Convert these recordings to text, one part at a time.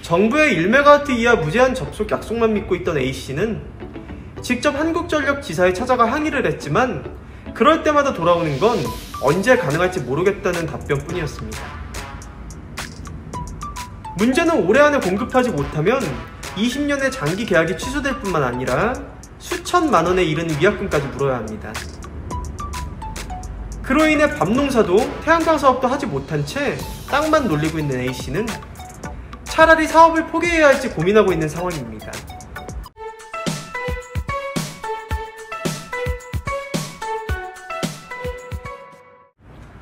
정부의 1메가와트 이하 무제한 접속 약속만 믿고 있던 A씨는 직접 한국전력 지사에 찾아가 항의를 했지만 그럴 때마다 돌아오는 건 언제 가능할지 모르겠다는 답변뿐이었습니다. 문제는 올해 안에 공급하지 못하면 20년의 장기 계약이 취소될 뿐만 아니라 수천만 원에 이르는 위약금까지 물어야 합니다. 그로 인해 밤농사도 태양광 사업도 하지 못한 채 땅만 놀리고 있는 A씨는 차라리 사업을 포기해야 할지 고민하고 있는 상황입니다.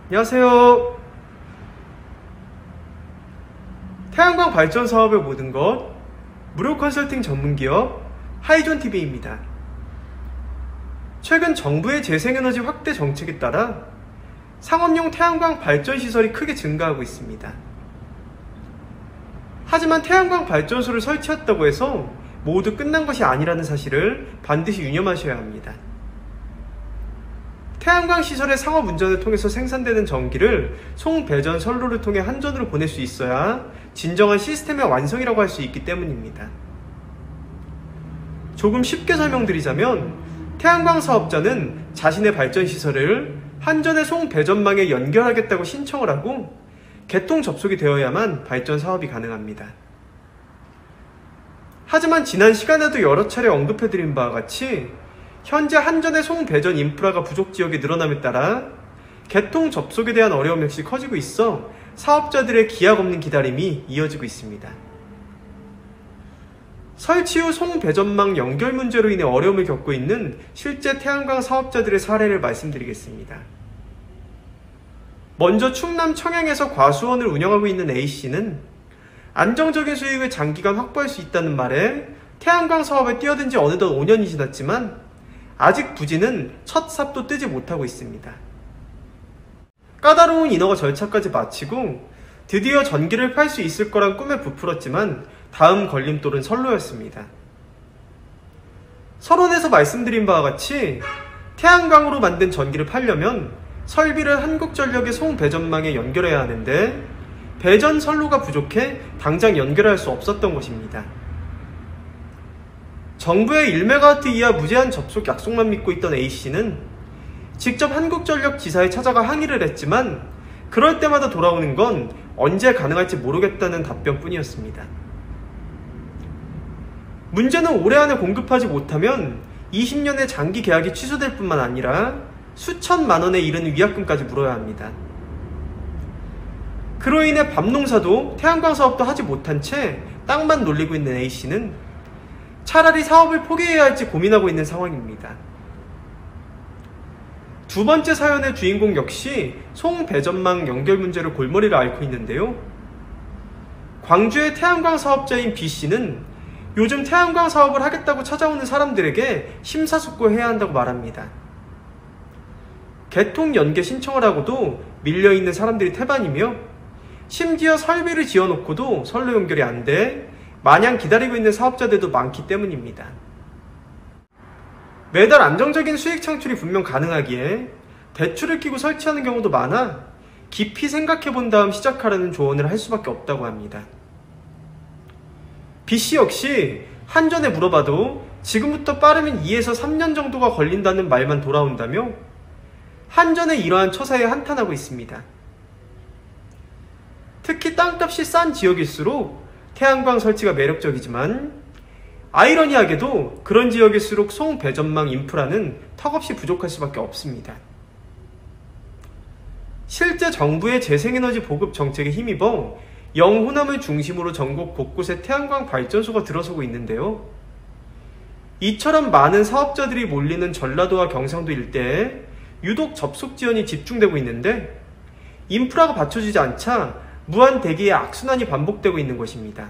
안녕하세요. 태양광 발전 사업의 모든 것 무료 컨설팅 전문기업 하이존TV입니다. 최근 정부의 재생에너지 확대 정책에 따라 상업용 태양광 발전 시설이 크게 증가하고 있습니다. 하지만 태양광 발전소를 설치했다고 해서 모두 끝난 것이 아니라는 사실을 반드시 유념하셔야 합니다. 태양광 시설의 상업 운전을 통해서 생산되는 전기를 송배전 선로를 통해 한전으로 보낼 수 있어야 진정한 시스템의 완성이라고 할 수 있기 때문입니다. 조금 쉽게 설명드리자면 태양광 사업자는 자신의 발전 시설을 한전의 송배전망에 연결하겠다고 신청을 하고 개통 접속이 되어야만 발전 사업이 가능합니다. 하지만 지난 시간에도 여러 차례 언급해드린 바와 같이 현재 한전의 송배전 인프라가 부족 지역이 늘어남에 따라 개통 접속에 대한 어려움 역시 커지고 있어 사업자들의 기약 없는 기다림이 이어지고 있습니다. 설치 후 송배전망 연결 문제로 인해 어려움을 겪고 있는 실제 태양광 사업자들의 사례를 말씀드리겠습니다. 먼저 충남 청양에서 과수원을 운영하고 있는 A씨는 안정적인 수익을 장기간 확보할 수 있다는 말에 태양광 사업에 뛰어든 지 어느덧 5년이 지났지만 아직 부지는 첫 삽도 뜨지 못하고 있습니다. 까다로운 인허가 절차까지 마치고 드디어 전기를 팔 수 있을 거란 꿈에 부풀었지만 다음 걸림돌은 선로였습니다. 서론에서 말씀드린 바와 같이 태양광으로 만든 전기를 팔려면 설비를 한국전력의 송배전망에 연결해야 하는데 배전 선로가 부족해 당장 연결할 수 없었던 것입니다. 정부의 1메가와트 이하 무제한 접속 약속만 믿고 있던 A씨는 직접 한국전력 지사에 찾아가 항의를 했지만 그럴 때마다 돌아오는 건 언제 가능할지 모르겠다는 답변뿐이었습니다. 문제는 올해 안에 공급하지 못하면 20년의 장기 계약이 취소될 뿐만 아니라 수천만 원에 이르는 위약금까지 물어야 합니다. 그로 인해 밤농사도 태양광 사업도 하지 못한 채 땅만 놀리고 있는 A씨는 차라리 사업을 포기해야 할지 고민하고 있는 상황입니다. 두 번째 사연의 주인공 역시 송배전망 연결 문제로 골머리를 앓고 있는데요. 광주의 태양광 사업자인 B씨는 요즘 태양광 사업을 하겠다고 찾아오는 사람들에게 심사숙고해야 한다고 말합니다. 개통 연계 신청을 하고도 밀려있는 사람들이 태반이며 심지어 설비를 지어놓고도 선로 연결이 안 돼 마냥 기다리고 있는 사업자들도 많기 때문입니다. 매달 안정적인 수익 창출이 분명 가능하기에 대출을 끼고 설치하는 경우도 많아 깊이 생각해본 다음 시작하라는 조언을 할 수밖에 없다고 합니다. B씨 역시 한전에 물어봐도 지금부터 빠르면 2에서 3년 정도가 걸린다는 말만 돌아온다며 한전의 이러한 처사에 한탄하고 있습니다. 특히 땅값이 싼 지역일수록 태양광 설치가 매력적이지만 아이러니하게도 그런 지역일수록 송배전망 인프라는 턱없이 부족할 수밖에 없습니다. 실제 정부의 재생에너지 보급 정책에 힘입어 영호남을 중심으로 전국 곳곳에 태양광 발전소가 들어서고 있는데요. 이처럼 많은 사업자들이 몰리는 전라도와 경상도 일대에 유독 접속 지연이 집중되고 있는데 인프라가 받쳐지지 않자 무한 대기의 악순환이 반복되고 있는 것입니다.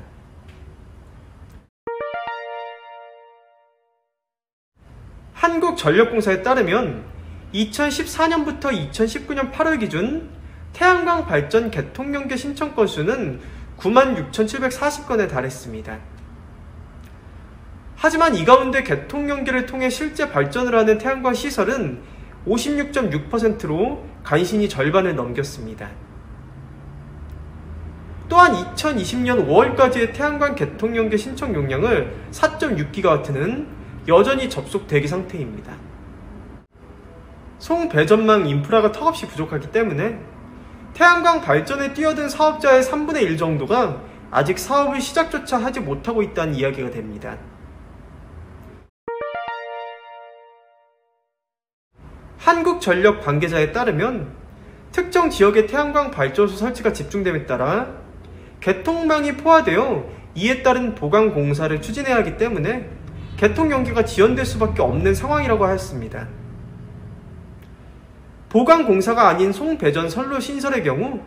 한국전력공사에 따르면 2014년부터 2019년 8월 기준 태양광 발전 개통 연계 신청 건수는 96,740건에 달했습니다. 하지만 이 가운데 개통 연계를 통해 실제 발전을 하는 태양광 시설은 56.6%로 간신히 절반을 넘겼습니다. 또한 2020년 5월까지의 태양광 개통 연계 신청 용량을 4.6GW는 여전히 접속 대기 상태입니다. 송배전망 인프라가 턱없이 부족하기 때문에 태양광 발전에 뛰어든 사업자의 3분의 1 정도가 아직 사업을 시작조차 하지 못하고 있다는 이야기가 됩니다. 한국전력 관계자에 따르면 특정 지역의 태양광 발전소 설치가 집중됨에 따라 개통망이 포화되어 이에 따른 보강 공사를 추진해야 하기 때문에 개통 연기가 지연될 수밖에 없는 상황이라고 하였습니다. 보강 공사가 아닌 송배전 선로 신설의 경우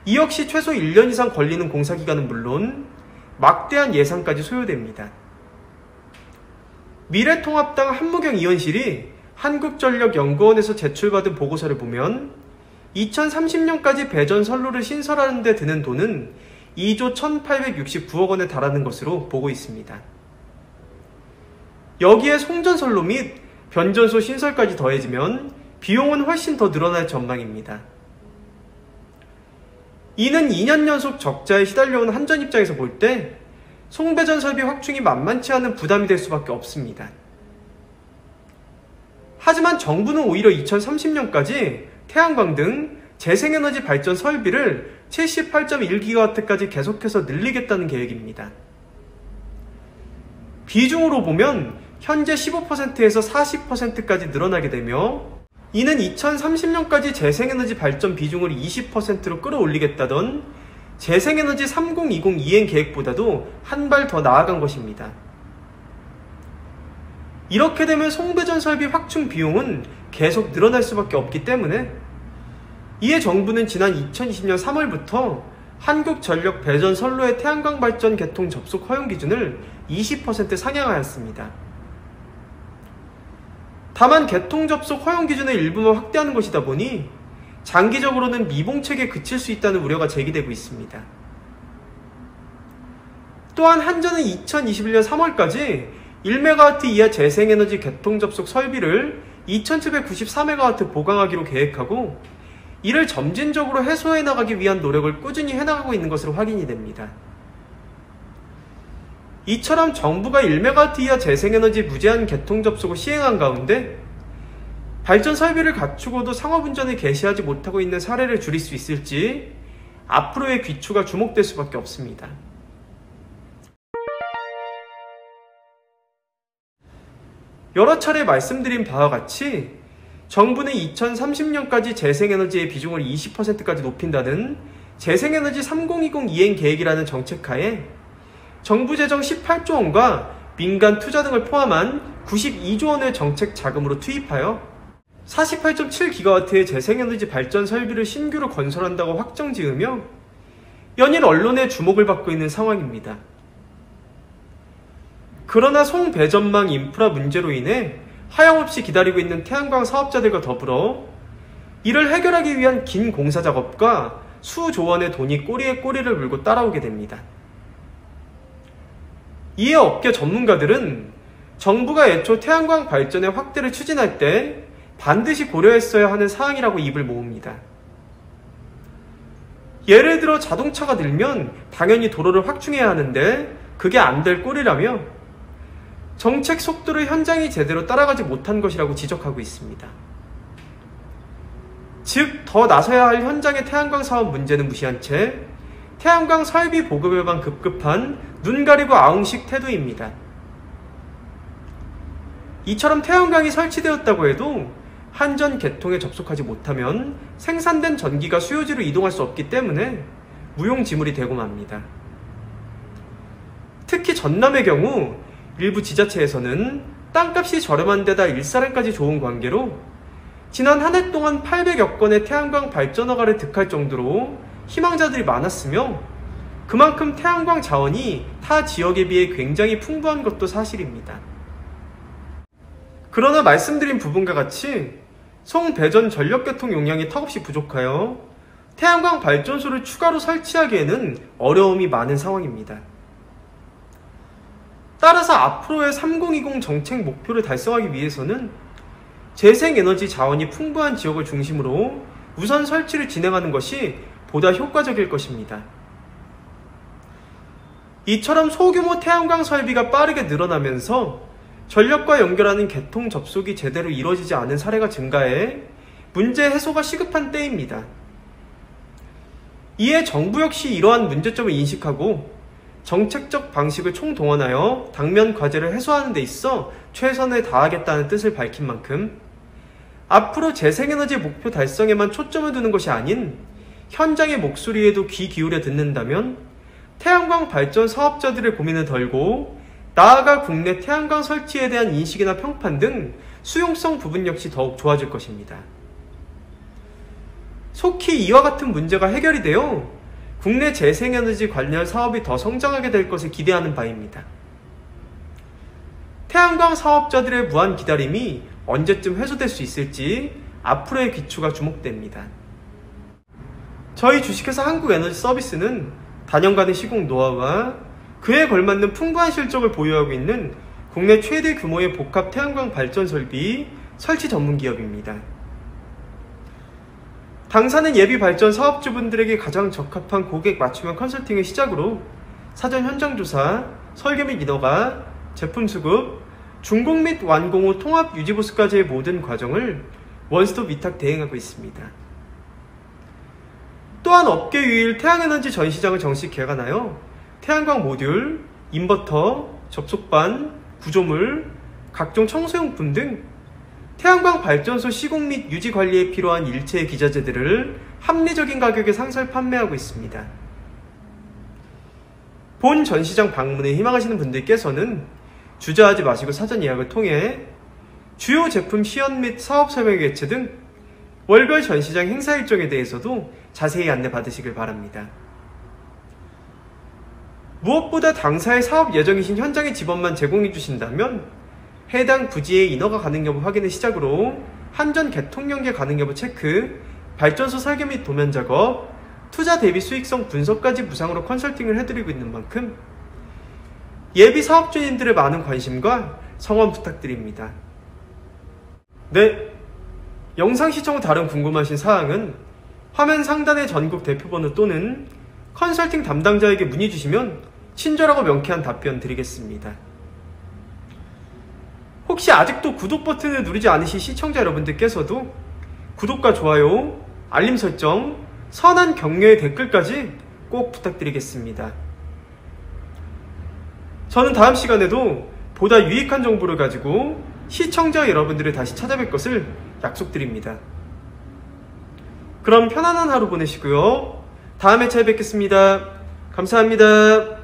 이 역시 최소 1년 이상 걸리는 공사기간은 물론 막대한 예산까지 소요됩니다. 미래통합당 한무경 의원실이 한국전력연구원에서 제출받은 보고서를 보면 2030년까지 배전 선로를 신설하는 데 드는 돈은 2조 1869억 원에 달하는 것으로 보고 있습니다. 여기에 송전선로 및 변전소 신설까지 더해지면 비용은 훨씬 더 늘어날 전망입니다. 이는 2년 연속 적자에 시달려온 한전 입장에서 볼 때 송배전 설비 확충이 만만치 않은 부담이 될 수밖에 없습니다. 하지만 정부는 오히려 2030년까지 태양광 등 재생에너지 발전 설비를 78.1GW까지 계속해서 늘리겠다는 계획입니다. 비중으로 보면 현재 15%에서 40%까지 늘어나게 되며 이는 2030년까지 재생에너지 발전 비중을 20%로 끌어올리겠다던 재생에너지 3020 이행 계획보다도 한 발 더 나아간 것입니다. 이렇게 되면 송배전 설비 확충 비용은 계속 늘어날 수밖에 없기 때문에 이에 정부는 지난 2020년 3월부터 한국전력 배전 선로의 태양광 발전 개통 접속 허용 기준을 20% 상향하였습니다. 다만 개통 접속 허용 기준을 일부만 확대하는 것이다 보니 장기적으로는 미봉책에 그칠 수 있다는 우려가 제기되고 있습니다. 또한 한전은 2021년 3월까지 1MW 이하 재생에너지 개통 접속 설비를 2794MW 보강하기로 계획하고 이를 점진적으로 해소해 나가기 위한 노력을 꾸준히 해나가고 있는 것으로 확인이 됩니다. 이처럼 정부가 1MW 이하 재생에너지 무제한 개통 접속을 시행한 가운데 발전 설비를 갖추고도 상업운전을 개시하지 못하고 있는 사례를 줄일 수 있을지 앞으로의 귀추가 주목될 수밖에 없습니다. 여러 차례 말씀드린 바와 같이 정부는 2030년까지 재생에너지의 비중을 20%까지 높인다는 재생에너지 3020 이행 계획이라는 정책하에 정부 재정 18조 원과 민간 투자 등을 포함한 92조 원을 정책 자금으로 투입하여 48.7GW의 재생에너지 발전 설비를 신규로 건설한다고 확정 지으며 연일 언론의 주목을 받고 있는 상황입니다. 그러나 송배전망 인프라 문제로 인해 하염없이 기다리고 있는 태양광 사업자들과 더불어 이를 해결하기 위한 긴 공사 작업과 수조 원의 돈이 꼬리에 꼬리를 물고 따라오게 됩니다. 이에 업계 전문가들은 정부가 애초 태양광 발전의 확대를 추진할 때 반드시 고려했어야 하는 사항이라고 입을 모읍니다. 예를 들어 자동차가 늘면 당연히 도로를 확충해야 하는데 그게 안 될 꼴이라며 정책 속도를 현장이 제대로 따라가지 못한 것이라고 지적하고 있습니다. 즉, 더 나서야 할 현장의 태양광 사업 문제는 무시한 채 태양광 설비 보급에만 급급한 눈 가리고 아웅식 태도입니다. 이처럼 태양광이 설치되었다고 해도 한전 개통에 접속하지 못하면 생산된 전기가 수요지로 이동할 수 없기 때문에 무용지물이 되고 맙니다. 특히 전남의 경우 일부 지자체에서는 땅값이 저렴한 데다 일사량까지 좋은 관계로 지난 한 해 동안 800여 건의 태양광 발전 허가를 득할 정도로 희망자들이 많았으며 그만큼 태양광 자원이 타 지역에 비해 굉장히 풍부한 것도 사실입니다. 그러나 말씀드린 부분과 같이 송배전 전력개통 용량이 턱없이 부족하여 태양광 발전소를 추가로 설치하기에는 어려움이 많은 상황입니다. 따라서 앞으로의 3020 정책 목표를 달성하기 위해서는 재생에너지 자원이 풍부한 지역을 중심으로 우선 설치를 진행하는 것이 보다 효과적일 것입니다. 이처럼 소규모 태양광 설비가 빠르게 늘어나면서 전력과 연결하는 개통 접속이 제대로 이루어지지 않은 사례가 증가해 문제 해소가 시급한 때입니다. 이에 정부 역시 이러한 문제점을 인식하고 정책적 방식을 총동원하여 당면 과제를 해소하는 데 있어 최선을 다하겠다는 뜻을 밝힌 만큼 앞으로 재생에너지 목표 달성에만 초점을 두는 것이 아닌 현장의 목소리에도 귀 기울여 듣는다면 태양광 발전 사업자들의 고민을 덜고 나아가 국내 태양광 설치에 대한 인식이나 평판 등 수용성 부분 역시 더욱 좋아질 것입니다. 속히 이와 같은 문제가 해결이 되어 국내 재생에너지 관련 사업이 더 성장하게 될 것을 기대하는 바입니다. 태양광 사업자들의 무한 기다림이 언제쯤 해소될 수 있을지 앞으로의 기초가 주목됩니다. 저희 주식회사 한국에너지서비스는 단연간의 시공 노하우와 그에 걸맞는 풍부한 실적을 보유하고 있는 국내 최대 규모의 복합 태양광 발전 설비 설치 전문 기업입니다. 당사는 예비 발전 사업주분들에게 가장 적합한 고객 맞춤형 컨설팅을 시작으로 사전 현장 조사, 설계 및 인허가, 제품 수급, 준공 및 완공 후 통합 유지 보수까지의 모든 과정을 원스톱 위탁 대행하고 있습니다. 또한 업계 유일 태양에너지 전시장을 정식 개관하여 태양광 모듈, 인버터, 접속반, 구조물, 각종 청소용품 등 태양광 발전소 시공 및 유지 관리에 필요한 일체의 기자재들을 합리적인 가격에 상설 판매하고 있습니다. 본 전시장 방문에 희망하시는 분들께서는 주저하지 마시고 사전 예약을 통해 주요 제품 시연 및 사업 설명 개최 등 월별 전시장 행사 일정에 대해서도 자세히 안내 받으시길 바랍니다. 무엇보다 당사의 사업 예정이신 현장의 지번만 제공해 주신다면 해당 부지의 인허가 가능 여부 확인을 시작으로 한전 개통 연계 가능 여부 체크, 발전소 설계 및 도면 작업, 투자 대비 수익성 분석까지 무상으로 컨설팅을 해드리고 있는 만큼 예비 사업주님들의 많은 관심과 성원 부탁드립니다. 네, 영상 시청 후 다른 궁금하신 사항은 화면 상단의 전국 대표번호 또는 컨설팅 담당자에게 문의 주시면 친절하고 명쾌한 답변 드리겠습니다. 혹시 아직도 구독 버튼을 누르지 않으신 시청자 여러분들께서도 구독과 좋아요, 알림 설정, 선한 격려의 댓글까지 꼭 부탁드리겠습니다. 저는 다음 시간에도 보다 유익한 정보를 가지고 시청자 여러분들을 다시 찾아뵐 것을 약속드립니다. 그럼 편안한 하루 보내시고요. 다음 회차에 뵙겠습니다. 감사합니다.